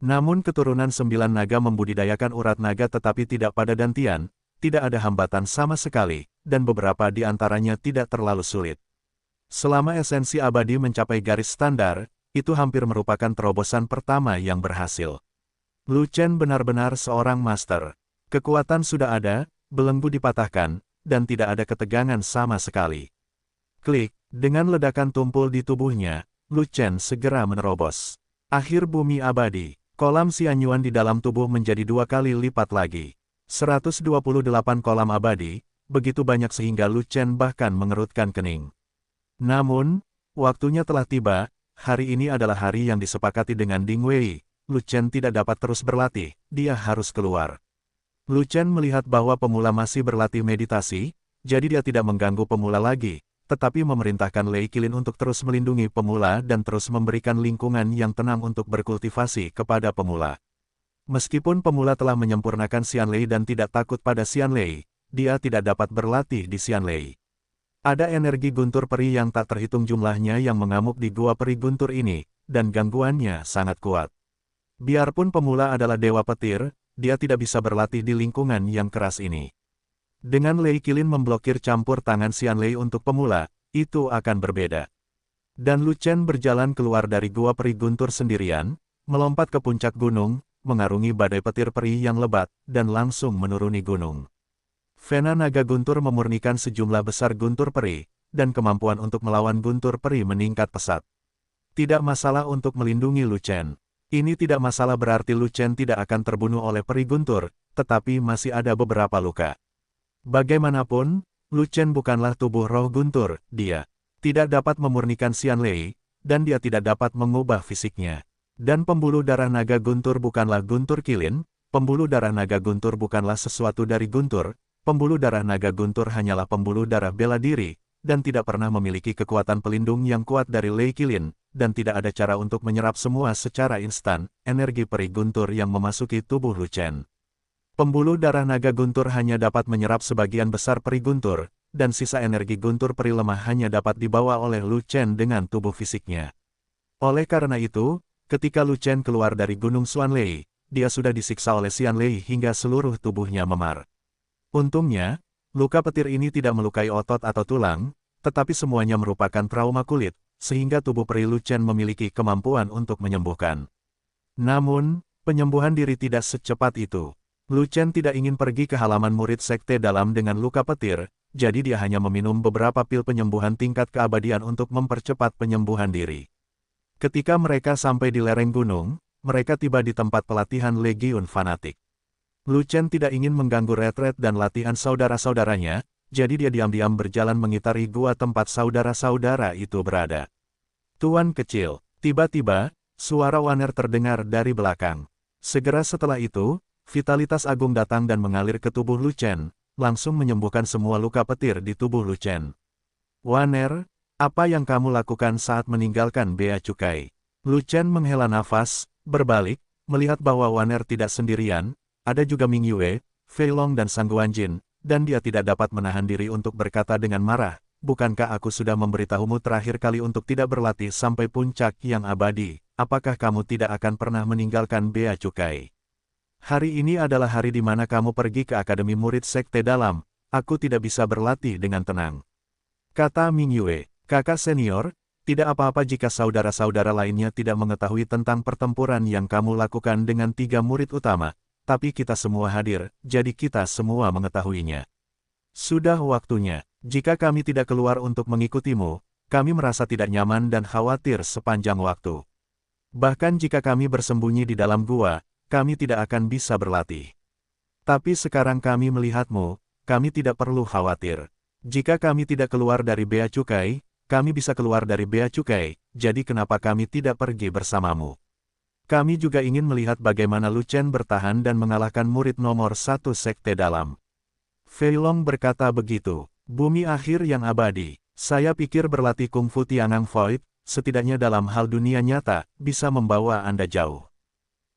Namun keturunan 9 naga membudidayakan urat naga tetapi tidak pada dantian, tidak ada hambatan sama sekali, dan beberapa di antaranya tidak terlalu sulit. Selama esensi abadi mencapai garis standar, itu hampir merupakan terobosan pertama yang berhasil. Lu Chen benar-benar seorang master. Kekuatan sudah ada, belenggu dipatahkan, dan tidak ada ketegangan sama sekali. Klik, dengan ledakan tumpul di tubuhnya, Lu Chen segera menerobos. Akhir bumi abadi. Kolam Xianyuan di dalam tubuh menjadi 2 kali lipat lagi. 128 kolam abadi, begitu banyak sehingga Lu Chen bahkan mengerutkan kening. Namun, waktunya telah tiba, hari ini adalah hari yang disepakati dengan Ding Wei. Lu Chen tidak dapat terus berlatih, dia harus keluar. Lu Chen melihat bahwa pemula masih berlatih meditasi, jadi dia tidak mengganggu pemula lagi, tetapi memerintahkan Lei Qilin untuk terus melindungi pemula dan terus memberikan lingkungan yang tenang untuk berkultivasi kepada pemula. Meskipun pemula telah menyempurnakan Xianlei dan tidak takut pada Xianlei, dia tidak dapat berlatih di Xianlei. Ada energi guntur peri yang tak terhitung jumlahnya yang mengamuk di gua peri guntur ini, dan gangguannya sangat kuat. Biarpun pemula adalah dewa petir, dia tidak bisa berlatih di lingkungan yang keras ini. Dengan Lei Qilin memblokir campur tangan Xianlei untuk pemula, itu akan berbeda. Dan Lu Chen berjalan keluar dari gua peri guntur sendirian, melompat ke puncak gunung, mengarungi badai petir peri yang lebat, dan langsung menuruni gunung. Vena naga guntur memurnikan sejumlah besar guntur peri, dan kemampuan untuk melawan guntur peri meningkat pesat. Tidak masalah untuk melindungi Lu Chen. Ini tidak masalah berarti Lu Chen tidak akan terbunuh oleh peri guntur, tetapi masih ada beberapa luka. Bagaimanapun, Lu Chen bukanlah tubuh roh guntur, dia tidak dapat memurnikan Xian Lei, dan dia tidak dapat mengubah fisiknya. Dan pembuluh darah naga guntur bukanlah guntur kilin, pembuluh darah naga guntur bukanlah sesuatu dari guntur, pembuluh darah naga guntur hanyalah pembuluh darah bela diri, dan tidak pernah memiliki kekuatan pelindung yang kuat dari Lei Kilin, dan tidak ada cara untuk menyerap semua secara instan, energi peri guntur yang memasuki tubuh Lu Chen. Pembuluh darah naga guntur hanya dapat menyerap sebagian besar peri guntur, dan sisa energi guntur peri lemah hanya dapat dibawa oleh Lu Chen dengan tubuh fisiknya. Oleh karena itu, ketika Lu Chen keluar dari Gunung Xuanlei, dia sudah disiksa oleh Xian Lei hingga seluruh tubuhnya memar. Untungnya, luka petir ini tidak melukai otot atau tulang, tetapi semuanya merupakan trauma kulit, sehingga tubuh peri Lu Chen memiliki kemampuan untuk menyembuhkan. Namun, penyembuhan diri tidak secepat itu. Lu Chen tidak ingin pergi ke halaman murid sekte dalam dengan luka petir, jadi dia hanya meminum beberapa pil penyembuhan tingkat keabadian untuk mempercepat penyembuhan diri. Ketika mereka sampai di lereng gunung, mereka tiba di tempat pelatihan Legiun Fanatik. Lu Chen tidak ingin mengganggu retret dan latihan saudara-saudaranya, jadi dia diam-diam berjalan mengitari gua tempat saudara-saudara itu berada. Tuan kecil, tiba-tiba, suara Waner terdengar dari belakang. Segera setelah itu, vitalitas agung datang dan mengalir ke tubuh Lu Chen, langsung menyembuhkan semua luka petir di tubuh Lu Chen. Waner, apa yang kamu lakukan saat meninggalkan Bea Cukai? Lu Chen menghela nafas, berbalik, melihat bahwa Waner tidak sendirian, ada juga Ming Yue, Fei Long dan Sang Guanjin, dan dia tidak dapat menahan diri untuk berkata dengan marah, bukankah aku sudah memberitahumu terakhir kali untuk tidak berlatih sampai puncak yang abadi, apakah kamu tidak akan pernah meninggalkan Bea Cukai? Hari ini adalah hari di mana kamu pergi ke Akademi Murid Sekte Dalam, aku tidak bisa berlatih dengan tenang. Kata Ming Yue, kakak senior, tidak apa-apa jika saudara-saudara lainnya tidak mengetahui tentang pertempuran yang kamu lakukan dengan 3 murid utama, tapi kita semua hadir, jadi kita semua mengetahuinya. Sudah waktunya, jika kami tidak keluar untuk mengikutimu, kami merasa tidak nyaman dan khawatir sepanjang waktu. Bahkan jika kami bersembunyi di dalam gua, kami tidak akan bisa berlatih. Tapi sekarang kami melihatmu, kami tidak perlu khawatir. Jika kami tidak keluar dari Bea Cukai, kami bisa keluar dari Bea Cukai, jadi kenapa kami tidak pergi bersamamu? Kami juga ingin melihat bagaimana Lu Chen bertahan dan mengalahkan murid nomor 1 Sekte Dalam. Fei Long berkata begitu, bumi akhir yang abadi, saya pikir berlatih Kungfu Tiangang Void, setidaknya dalam hal dunia nyata, bisa membawa Anda jauh.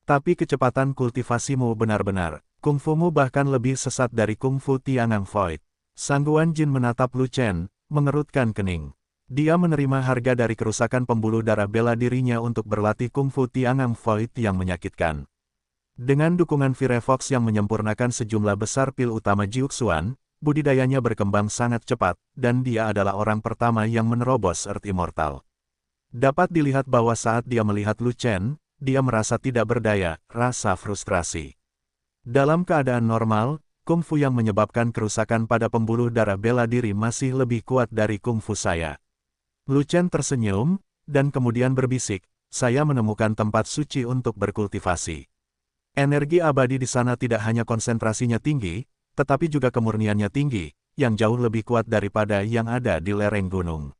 Tapi kecepatan kultivasimu benar-benar, kungfumu bahkan lebih sesat dari Kungfu Tiangang Void. Sang Guanjin menatap Lu Chen, mengerutkan kening. Dia menerima harga dari kerusakan pembuluh darah bela dirinya untuk berlatih Kungfu Tiangang Void yang menyakitkan. Dengan dukungan Firefox yang menyempurnakan sejumlah besar pil utama Jiuxuan, budidayanya berkembang sangat cepat, dan dia adalah orang pertama yang menerobos Earth Immortal. Dapat dilihat bahwa saat dia melihat Lu Chen, dia merasa tidak berdaya, rasa frustrasi. Dalam keadaan normal, kungfu yang menyebabkan kerusakan pada pembuluh darah bela diri masih lebih kuat dari kungfu saya. Lu Chen tersenyum, dan kemudian berbisik, saya menemukan tempat suci untuk berkultivasi. Energi abadi di sana tidak hanya konsentrasinya tinggi, tetapi juga kemurniannya tinggi, yang jauh lebih kuat daripada yang ada di lereng gunung.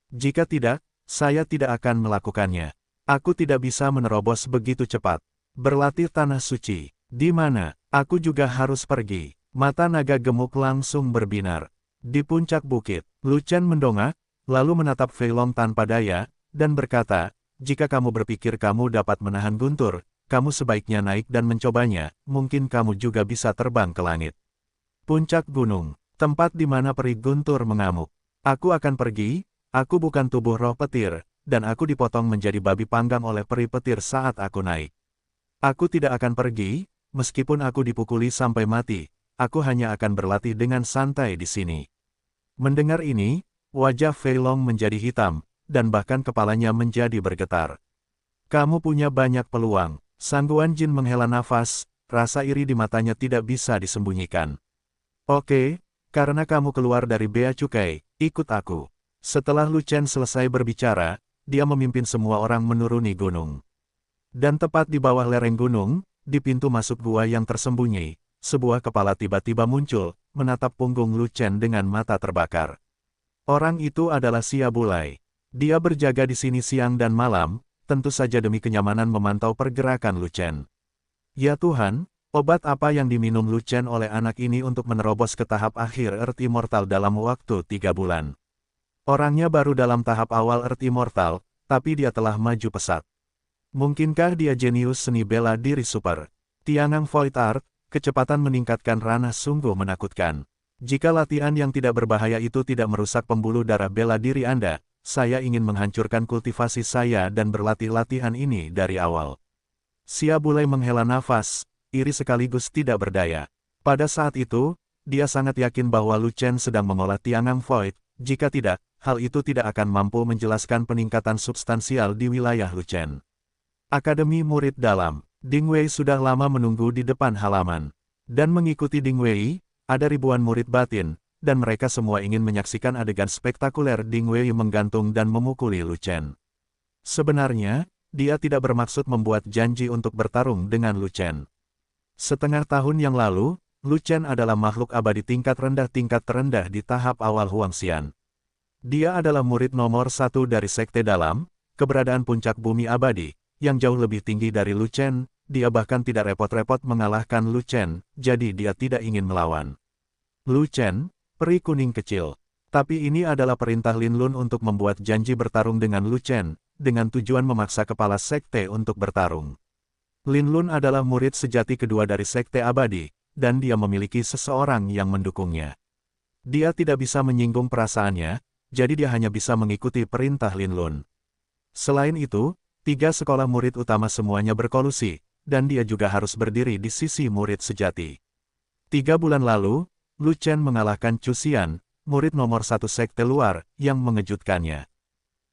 Jika tidak, saya tidak akan melakukannya. Aku tidak bisa menerobos begitu cepat. Berlatih tanah suci. Di mana? Aku juga harus pergi. Mata naga gemuk langsung berbinar. Di puncak bukit, Lu Chen mendongak, lalu menatap Fei Long tanpa daya, dan berkata, jika kamu berpikir kamu dapat menahan guntur, kamu sebaiknya naik dan mencobanya, mungkin kamu juga bisa terbang ke langit. Puncak gunung, tempat di mana peri guntur mengamuk. Aku akan pergi, aku bukan tubuh roh petir, dan aku dipotong menjadi babi panggang oleh peri petir saat aku naik. Aku tidak akan pergi, meskipun aku dipukuli sampai mati, aku hanya akan berlatih dengan santai di sini. Mendengar ini, wajah Fei Long menjadi hitam, dan bahkan kepalanya menjadi bergetar. Kamu punya banyak peluang. Sang Guan Jin menghela nafas, rasa iri di matanya tidak bisa disembunyikan. Oke, karena kamu keluar dari bea cukai, ikut aku. Setelah Lu Chen selesai berbicara, dia memimpin semua orang menuruni gunung. Dan tepat di bawah lereng gunung, di pintu masuk gua yang tersembunyi, sebuah kepala tiba-tiba muncul, menatap punggung Lu Chen dengan mata terbakar. Orang itu adalah Xia Bulai. Dia berjaga di sini siang dan malam, tentu saja demi kenyamanan memantau pergerakan Lu Chen. Ya Tuhan, obat apa yang diminum Lu Chen oleh anak ini untuk menerobos ke tahap akhir Earth Immortal dalam waktu 3 bulan? Orangnya baru dalam tahap awal Earth Immortal, tapi dia telah maju pesat. Mungkinkah dia jenius seni bela diri super? Tiangang Void Art, kecepatan meningkatkan ranah sungguh menakutkan. Jika latihan yang tidak berbahaya itu tidak merusak pembuluh darah bela diri Anda, saya ingin menghancurkan kultivasi saya dan berlatih latihan ini dari awal. Xia Bulai menghela nafas, iri sekaligus tidak berdaya. Pada saat itu, dia sangat yakin bahwa Lu Chen sedang mengolah Tiangang Void, jika tidak, hal itu tidak akan mampu menjelaskan peningkatan substansial di wilayah Lu Chen. Akademi Murid Dalam, Ding Wei sudah lama menunggu di depan halaman. Dan mengikuti Ding Wei, ada ribuan murid batin, dan mereka semua ingin menyaksikan adegan spektakuler Ding Wei menggantung dan memukuli Lu Chen. Sebenarnya, dia tidak bermaksud membuat janji untuk bertarung dengan Lu Chen. Setengah tahun yang lalu, Lu Chen adalah makhluk abadi tingkat terendah di tahap awal Huangxian. Dia adalah murid nomor 1 dari Sekte Dalam, keberadaan puncak bumi abadi, yang jauh lebih tinggi dari Lu Chen, dia bahkan tidak repot-repot mengalahkan Lu Chen, jadi dia tidak ingin melawan. Lu Chen, peri kuning kecil. Tapi ini adalah perintah Lin Lun untuk membuat janji bertarung dengan Lu Chen, dengan tujuan memaksa kepala sekte untuk bertarung. Lin Lun adalah murid sejati kedua dari Sekte Abadi, dan dia memiliki seseorang yang mendukungnya. Dia tidak bisa menyinggung perasaannya, jadi dia hanya bisa mengikuti perintah Lin Lun. Selain itu, 3 sekolah murid utama semuanya berkolusi, dan dia juga harus berdiri di sisi murid sejati. 3 bulan lalu, Lu Chen mengalahkan Chu Xian, murid nomor 1 sekte luar, yang mengejutkannya.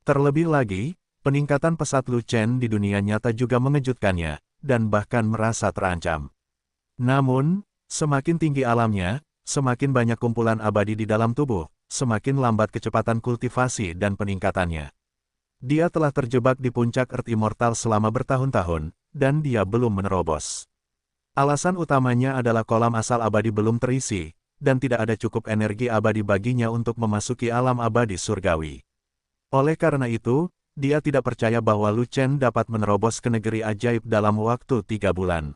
Terlebih lagi, peningkatan pesat Lu Chen di dunia nyata juga mengejutkannya, dan bahkan merasa terancam. Namun, semakin tinggi alamnya, semakin banyak kumpulan abadi di dalam tubuh, semakin lambat kecepatan kultivasi dan peningkatannya. Dia telah terjebak di puncak Earth Immortal selama bertahun-tahun, dan dia belum menerobos. Alasan utamanya adalah kolam asal abadi belum terisi, dan tidak ada cukup energi abadi baginya untuk memasuki alam abadi surgawi. Oleh karena itu, dia tidak percaya bahwa Lu Chen dapat menerobos ke negeri ajaib dalam waktu 3 bulan.